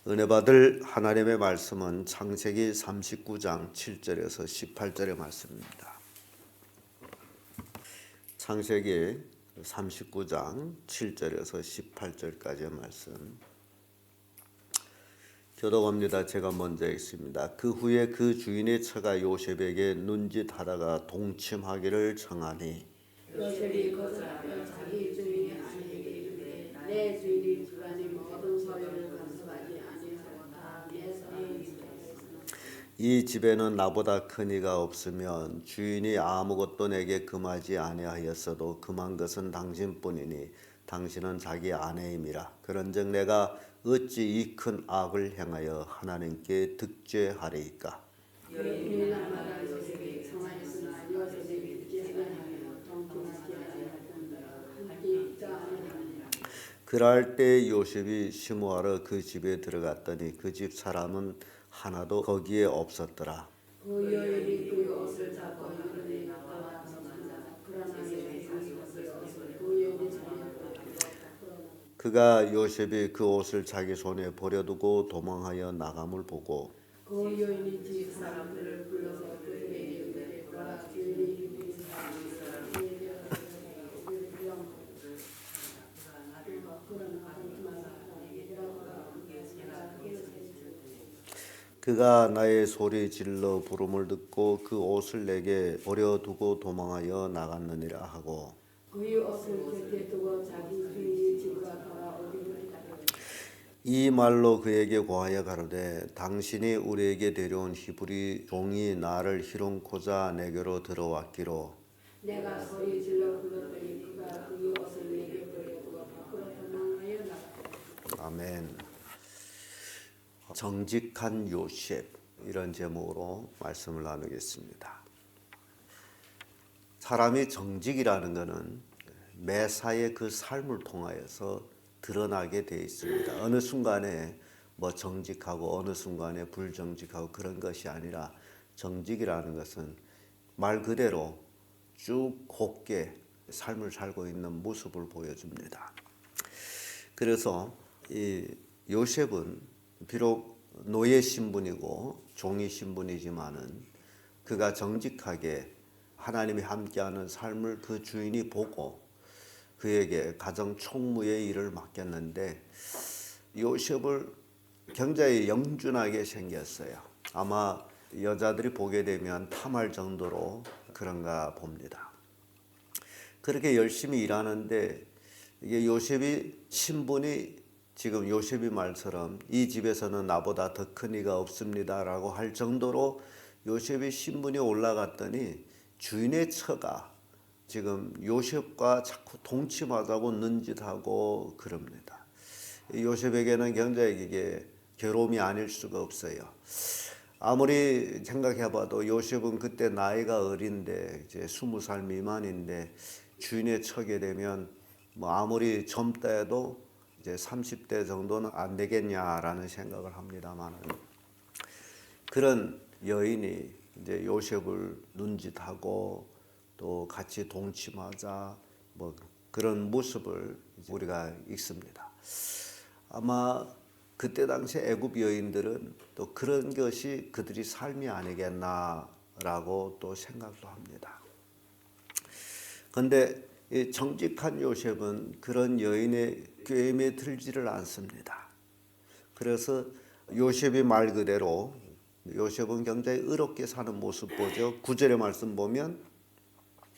은혜 받을 하나님의 말씀은 창세기 39장 7절에서 18절의 말씀입니다. 창세기 39장 7절에서 18절까지의 말씀. 교독합니다. 제가 먼저 읽습니다. 그 후에 그 주인의 처가 요셉에게 눈짓하다가 동침하기를 청하니 요셉이 그것을 알며 자기 주인의 아내에게 이르되 내 주인이 주간의 모든 소리를 간섭하지 아니하고 다 내 손에 있으나 이 집에는 나보다 큰 이가 없으면 주인이 아무것도 내게 금하지 아니하였어도 금한 것은 당신뿐이니 당신은 자기 아내임이라. 그런즉 내가 어찌 이 큰 악을 행하여 하나님께 득죄하리이까. 여인이 날마다 요셉이 성하였으나 요셉이 믿지 아니하며 동침하지 아니할 뿐더러 함께 있지 아니하니라. 그럴 때 요셉이 시므하러 그 집에 들어갔더니 그 집 사람은 하나도 거기에 없었더라. 그 여인이 그 옷을 잡고 이르되 나와 도망하자. 그러나 요셉이 그 여인의 손에 그가 요셉이 그 옷을 자기 손에 버려두고 도망하여 나감을 보고 그 여인이 집 사람들을 불러서 그들에게 이르되 보라 주인이 이 사람이 그가 나의 소리 질러 부름을 듣고 그 옷을 내게 버려두고 도망하여 나갔느니라 하고 그의 옷을 곁에 두고 자기 주인의 집으로 돌아오기를 기다리고 이 말로 그에게 고하여 가로되 당신이 우리에게 데려온 히브리 종이 나를 희롱코자 내게로 들어왔기로 내가 소리 질러 불렀더니 그가 그의 옷을 내게 버려두고 밖으로 도망하여 나갔다. 아멘. 정직한 요셉, 이런 제목으로 말씀을 나누겠습니다. 사람이 정직이라는 것은 매사의 그 삶을 통하여서 드러나게 되어 있습니다. 어느 순간에 뭐 정직하고 어느 순간에 불정직하고 그런 것이 아니라 정직이라는 것은 말 그대로 쭉 곱게 삶을 살고 있는 모습을 보여줍니다. 그래서 이 요셉은 비록 노예 신분이고 종이 신분이지만은 그가 정직하게 하나님이 함께하는 삶을 그 주인이 보고 그에게 가정 총무의 일을 맡겼는데 요셉을 굉장히 영준하게 생겼어요. 아마 여자들이 보게 되면 탐할 정도로 그런가 봅니다. 그렇게 열심히 일하는데 이게 요셉이 신분이 지금 요셉이 말처럼 이 집에서는 나보다 더 큰 이가 없습니다라고 할 정도로 요셉의 신분이 올라갔더니 주인의 처가 지금 요셉과 자꾸 동침하자고 눈짓하고 그럽니다. 요셉에게는 굉장히 이게 괴로움이 아닐 수가 없어요. 아무리 생각해봐도 요셉은 그때 나이가 어린데 이제 20살 미만인데 주인의 처게 되면 뭐 아무리 젊다 해도 이제 30대 정도는 안 되겠냐라는 생각을 합니다만 그런 여인이 이제 요셉을 눈짓하고 또 같이 동침하자 뭐 그런 모습을 우리가 읽습니다. 아마 그때 당시 애굽 여인들은 또 그런 것이 그들이 삶이 아니겠나라고 또 생각도 합니다. 그런데 이 정직한 요셉은 그런 여인의 꾀임에 들지를 않습니다. 그래서 요셉이 말 그대로 요셉은 굉장히 의롭게 사는 모습 보죠. 9절의 말씀 보면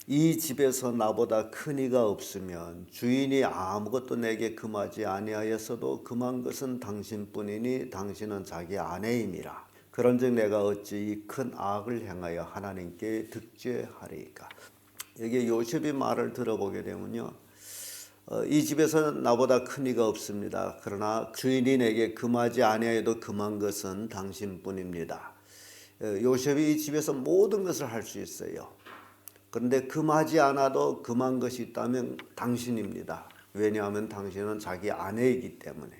이 집에서 나보다 큰 이가 없으면 주인이 아무것도 내게 금하지 아니하였어도 금한 것은 당신뿐이니 당신은 자기 아내임이라. 그런즉 내가 어찌 이 큰 악을 행하여 하나님께 득죄하리이까. 여기 요셉의 말을 들어보게 되면요, 이 집에서 나보다 큰 이가 없습니다. 그러나 주인이 내게 금하지 아니하여도 금한 것은 당신뿐입니다. 요셉이 이 집에서 모든 것을 할 수 있어요. 그런데 금하지 않아도 금한 것이 있다면 당신입니다. 왜냐하면 당신은 자기 아내이기 때문에.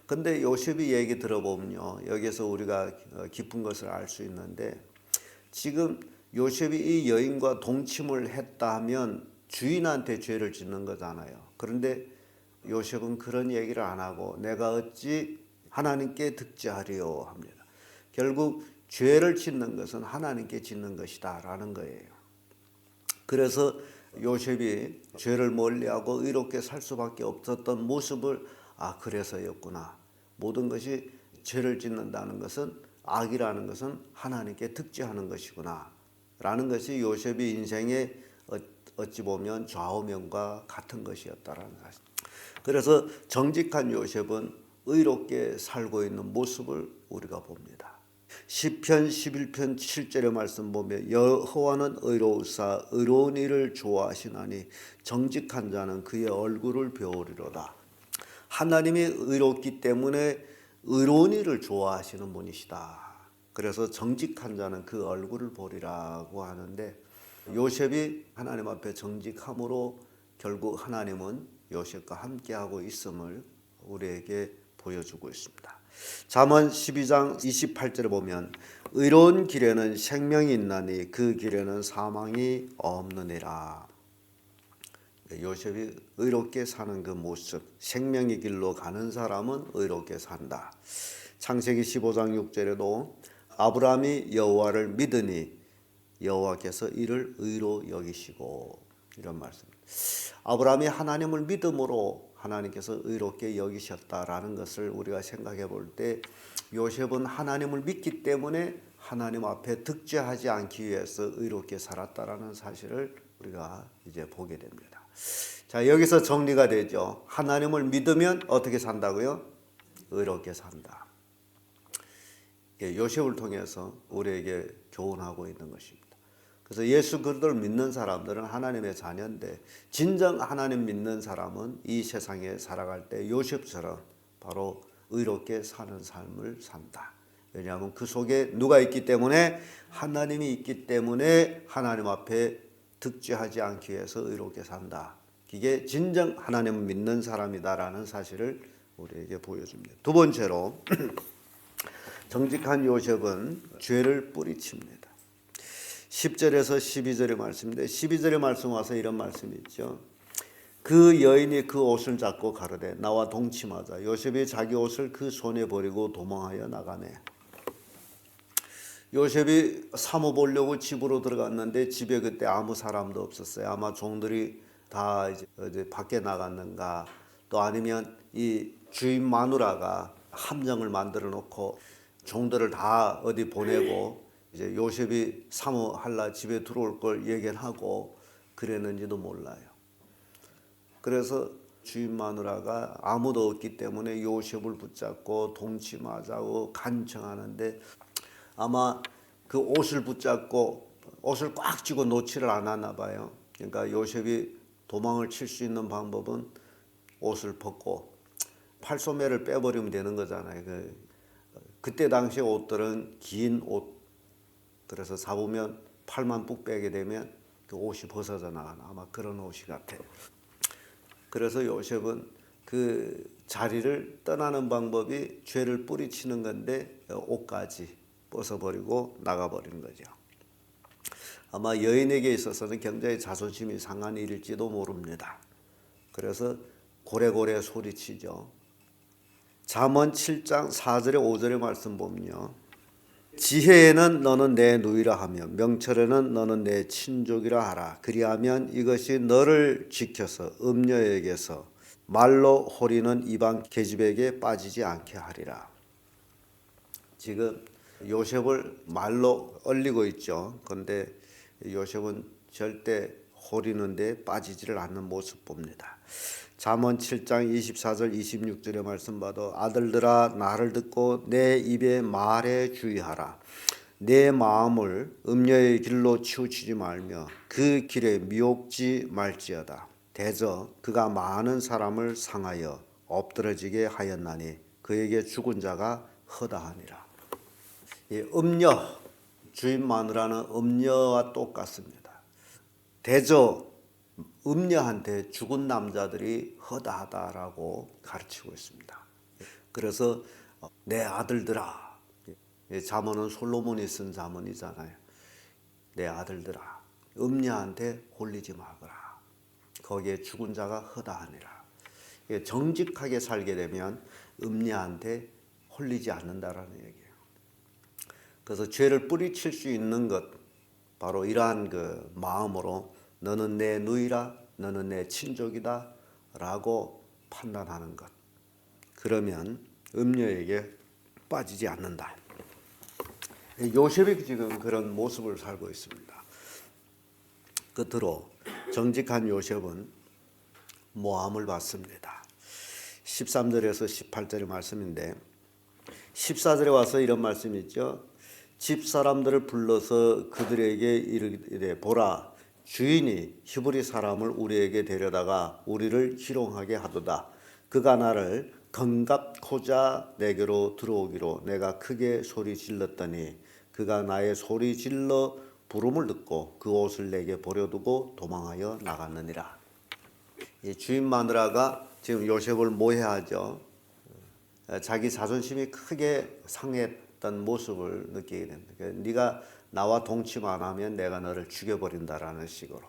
그런데 요셉이 얘기 들어보면요, 여기서 우리가 깊은 것을 알 수 있는데 지금 요셉이 이 여인과 동침을 했다 하면 주인한테 죄를 짓는 거잖아요. 그런데 요셉은 그런 얘기를 안 하고 내가 어찌 하나님께 득죄하려 합니다. 결국 죄를 짓는 것은 하나님께 짓는 것이다라는 거예요. 그래서 요셉이 죄를 멀리하고 의롭게 살 수밖에 없었던 모습을 그래서였구나. 모든 것이 죄를 짓는다는 것은 악이라는 것은 하나님께 득죄하는 것이구나 라는 것이 요셉의 인생의 어찌 보면 좌우명과 같은 것이었다라는 사실. 그래서 정직한 요셉은 의롭게 살고 있는 모습을 우리가 봅니다. 시편 11편 7절의 말씀 보면 여호와는 의로우사 의로운 일을 좋아하시나니 정직한 자는 그의 얼굴을 배우리로다. 하나님이 의롭기 때문에 의로운 일을 좋아하시는 분이시다. 그래서 정직한 자는 그 얼굴을 보리라고 하는데 요셉이 하나님 앞에 정직함으로 결국 하나님은 요셉과 함께하고 있음을 우리에게 보여주고 있습니다. 잠언 12장 28절에 보면 의로운 길에는 생명이 있나니 그 길에는 사망이 없느니라. 요셉이 의롭게 사는 그 모습, 생명의 길로 가는 사람은 의롭게 산다. 창세기 15장 6절에도 아브라함이 여호와를 믿으니 여호와께서 이를 의로 여기시고 이런 말씀입니다. 아브라함이 하나님을 믿음으로 하나님께서 의롭게 여기셨다라는 것을 우리가 생각해 볼 때 요셉은 하나님을 믿기 때문에 하나님 앞에 득죄하지 않기 위해서 의롭게 살았다라는 사실을 우리가 이제 보게 됩니다. 자, 여기서 정리가 되죠. 하나님을 믿으면 어떻게 산다고요? 의롭게 산다. 요셉을 통해서 우리에게 교훈하고 있는 것입니다. 그래서 예수 그리스도를 믿는 사람들은 하나님의 자녀인데 진정 하나님 믿는 사람은 이 세상에 살아갈 때 요셉처럼 바로 의롭게 사는 삶을 산다. 왜냐하면 그 속에 누가 있기 때문에 하나님이 있기 때문에 하나님 앞에 득죄하지 않기 위해서 의롭게 산다. 이게 진정 하나님을 믿는 사람이다라는 사실을 우리에게 보여줍니다. 두 번째로 정직한 요셉은 죄를 뿌리칩니다. 10절에서 12절의 말씀인데 12절의 말씀 와서 이런 말씀이 있죠. 그 여인이 그 옷을 잡고 가로되 나와 동침하자. 요셉이 자기 옷을 그 손에 버리고 도망하여 나가네. 요셉이 사모 보려고 집으로 들어갔는데 집에 그때 아무 사람도 없었어요. 아마 종들이 다 이제 밖에 나갔는가, 또 아니면 이 주인 마누라가 함정을 만들어 놓고 종들을 다 어디 보내고 이제 요셉이 사모할라 집에 들어올 걸 예견하고 그랬는지도 몰라요. 그래서 주인 마누라가 아무도 없기 때문에 요셉을 붙잡고 동침하자고 간청하는데 아마 그 옷을 붙잡고 옷을 꽉 쥐고 놓지를 않았나 봐요. 그러니까 요셉이 도망을 칠 수 있는 방법은 옷을 벗고 팔소매를 빼버리면 되는 거잖아요. 그때 당시 옷들은 긴 옷, 그래서 잡으면 팔만 뚝 빼게 되면 그 옷이 벗어져 나가는 아마 그런 옷이 같아요. 그래서 요셉은 그 자리를 떠나는 방법이 죄를 뿌리치는 건데 옷까지 벗어버리고 나가버리는 거죠. 아마 여인에게 있어서는 굉장히 자존심이 상한 일일지도 모릅니다. 그래서 고래고래 소리치죠. 잠언 7장 4절에 5절의 말씀 보면요. 지혜에는 너는 내 누이라 하며 명철에는 너는 내 친족이라 하라. 그리하면 이것이 너를 지켜서 음녀에게서 말로 호리는 이방 계집에게 빠지지 않게 하리라. 지금 요셉을 말로 얼리고 있죠. 그런데 요셉은 절대 호리는 데 빠지지를 않는 모습 봅니다. 잠언 7장 24절 26절의 말씀 봐도 아들들아 나를 듣고 내 입의 말에 주의하라. 내 마음을 음녀의 길로 치우치지 말며 그 길에 미혹지 말지어다. 대저 그가 많은 사람을 상하여 엎드러지게 하였나니 그에게 죽은 자가 허다하니라. 이 음녀, 주인 마누라는 음녀와 똑같습니다. 대저 음녀한테 죽은 남자들이 허다하다라고 가르치고 있습니다. 그래서 내 아들들아, 잠언은 솔로몬이 쓴 잠언이잖아요. 내 아들들아, 음녀한테 홀리지 말거라. 거기에 죽은 자가 허다하니라. 정직하게 살게 되면 음녀한테 홀리지 않는다라는 얘기예요. 그래서 죄를 뿌리칠 수 있는 것, 바로 이러한 그 마음으로 너는 내 누이라, 너는 내 친족이다 라고 판단하는 것. 그러면 음녀에게 빠지지 않는다. 요셉이 지금 그런 모습을 살고 있습니다. 끝으로 정직한 요셉은 모함을 받습니다. 13절에서 18절의 말씀인데 14절에 와서 이런 말씀이 있죠. 집사람들을 불러서 그들에게 이르되 보라, 주인이 히브리 사람을 우리에게 데려다가 우리를 희롱하게 하도다. 그가 나를 건갑고자 내게로 들어오기로 내가 크게 소리 질렀더니 그가 나의 소리 질러 부름을 듣고 그 옷을 내게 버려두고 도망하여 나갔느니라. 이 주인 마누라가 지금 요셉을 모해하죠. 자기 자존심이 크게 상했던 모습을 느끼게 됩니다. 네가 나와 동침 안 하면 내가 너를 죽여버린다라는 식으로.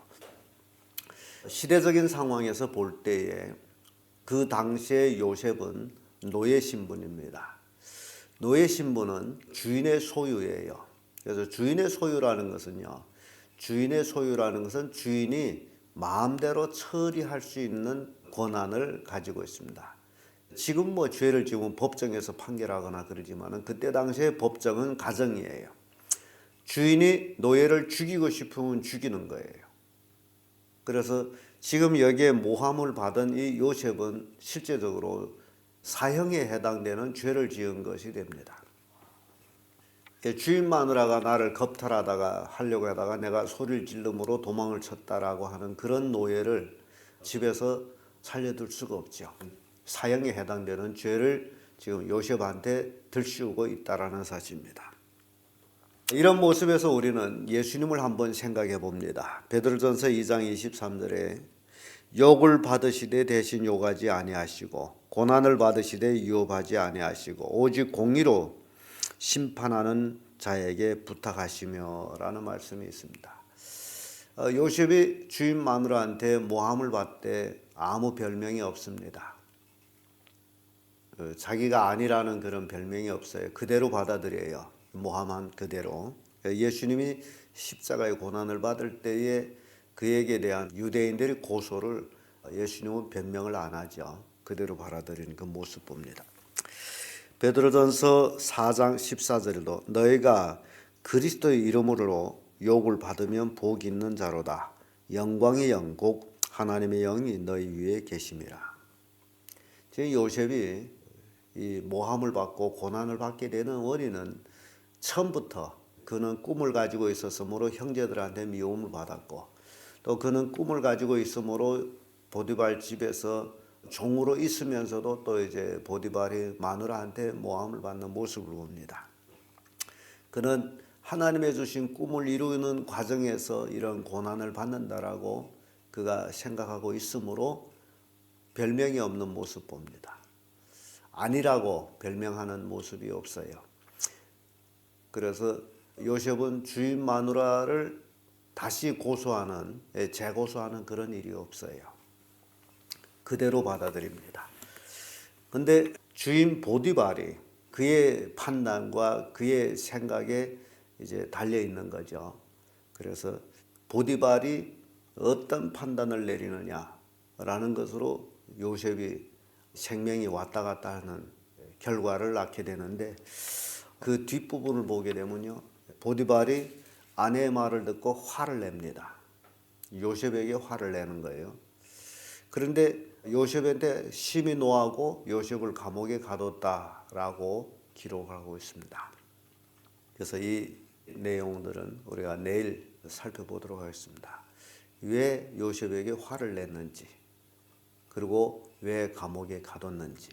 시대적인 상황에서 볼 때에 그 당시에 요셉은 노예 신분입니다. 노예 신분은 주인의 소유예요. 그래서 주인의 소유라는 것은요, 주인의 소유라는 것은 주인이 마음대로 처리할 수 있는 권한을 가지고 있습니다. 지금 뭐 죄를 지으면 법정에서 판결하거나 그러지만은 그때 당시에 법정은 가정이에요. 주인이 노예를 죽이고 싶으면 죽이는 거예요. 그래서 지금 여기에 모함을 받은 이 요셉은 실제적으로 사형에 해당되는 죄를 지은 것이 됩니다. 주인 마누라가 나를 겁탈하다가 하려고 하다가 내가 소리를 질름으로 도망을 쳤다라고 하는 그런 노예를 집에서 살려둘 수가 없죠. 사형에 해당되는 죄를 지금 요셉한테 들씌우고 있다라는 사실입니다. 이런 모습에서 우리는 예수님을 한번 생각해 봅니다. 베드로전서 2장 23절에 욕을 받으시되 대신 욕하지 아니하시고 고난을 받으시되 유업하지 아니하시고 오직 공의로 심판하는 자에게 부탁하시며 라는 말씀이 있습니다. 요셉이 주인 마누라한테 모함을 받되 아무 별명이 없습니다. 자기가 아니라는 그런 별명이 없어요. 그대로 받아들여요. 모함한 그대로. 예수님이 십자가의 고난을 받을 때에 그에게 대한 유대인들의 고소를 예수님은 변명을 안 하죠. 그대로 받아들이는 그 모습 봅니다. 베드로전서 4장 14절에도 너희가 그리스도의 이름으로 욕을 받으면 복이 있는 자로다. 영광의 영 곧 하나님의 영이 너희 위에 계심이라. 지금 요셉이 이 모함을 받고 고난을 받게 되는 원인은 처음부터 그는 꿈을 가지고 있었으므로 형제들한테 미움을 받았고 또 그는 꿈을 가지고 있으므로 보디발 집에서 종으로 있으면서도 또 이제 보디발이 마누라한테 모함을 받는 모습을 봅니다. 그는 하나님의 주신 꿈을 이루는 과정에서 이런 고난을 받는다라고 그가 생각하고 있으므로 별명이 없는 모습 봅니다. 아니라고 별명하는 모습이 없어요. 그래서 요셉은 주인 마누라를 다시 고소하는, 재고소하는 그런 일이 없어요. 그대로 받아들입니다. 근데 주인 보디발이 그의 판단과 그의 생각에 이제 달려 있는 거죠. 그래서 보디발이 어떤 판단을 내리느냐라는 것으로 요셉이 생명이 왔다 갔다 하는 결과를 낳게 되는데 그 뒷부분을 보게 되면요. 보디발이 아내의 말을 듣고 화를 냅니다. 요셉에게 화를 내는 거예요. 그런데 요셉한테 심히 노하고 요셉을 감옥에 가뒀다라고 기록하고 있습니다. 그래서 이 내용들은 우리가 내일 살펴보도록 하겠습니다. 왜 요셉에게 화를 냈는지, 그리고 왜 감옥에 가뒀는지,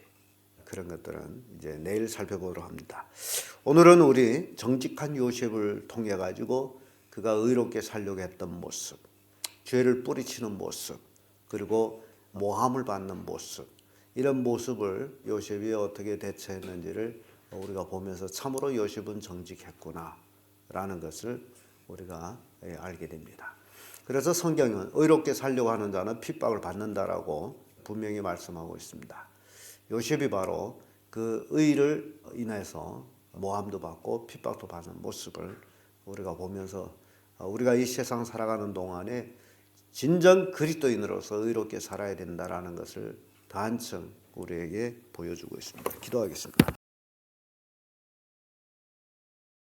그런 것들은 이제 내일 살펴보도록 합니다. 오늘은 우리 정직한 요셉을 통해 가지고 그가 의롭게 살려고 했던 모습, 죄를 뿌리치는 모습, 그리고 모함을 받는 모습, 이런 모습을 요셉이 어떻게 대처했는지를 우리가 보면서 참으로 요셉은 정직했구나 라는 것을 우리가 알게 됩니다. 그래서 성경은 의롭게 살려고 하는 자는 핍박을 받는다라고 분명히 말씀하고 있습니다. 요셉이 바로 그 그 의를 인해서 모함도 받고 핍박도 받는 모습을 우리가 보면서 우리가 이 세상 살아가는 동안에 진정 그리스도인으로서 의롭게 살아야 된다라는 것을 단청 우리에게 보여주고 있습니다. 기도하겠습니다.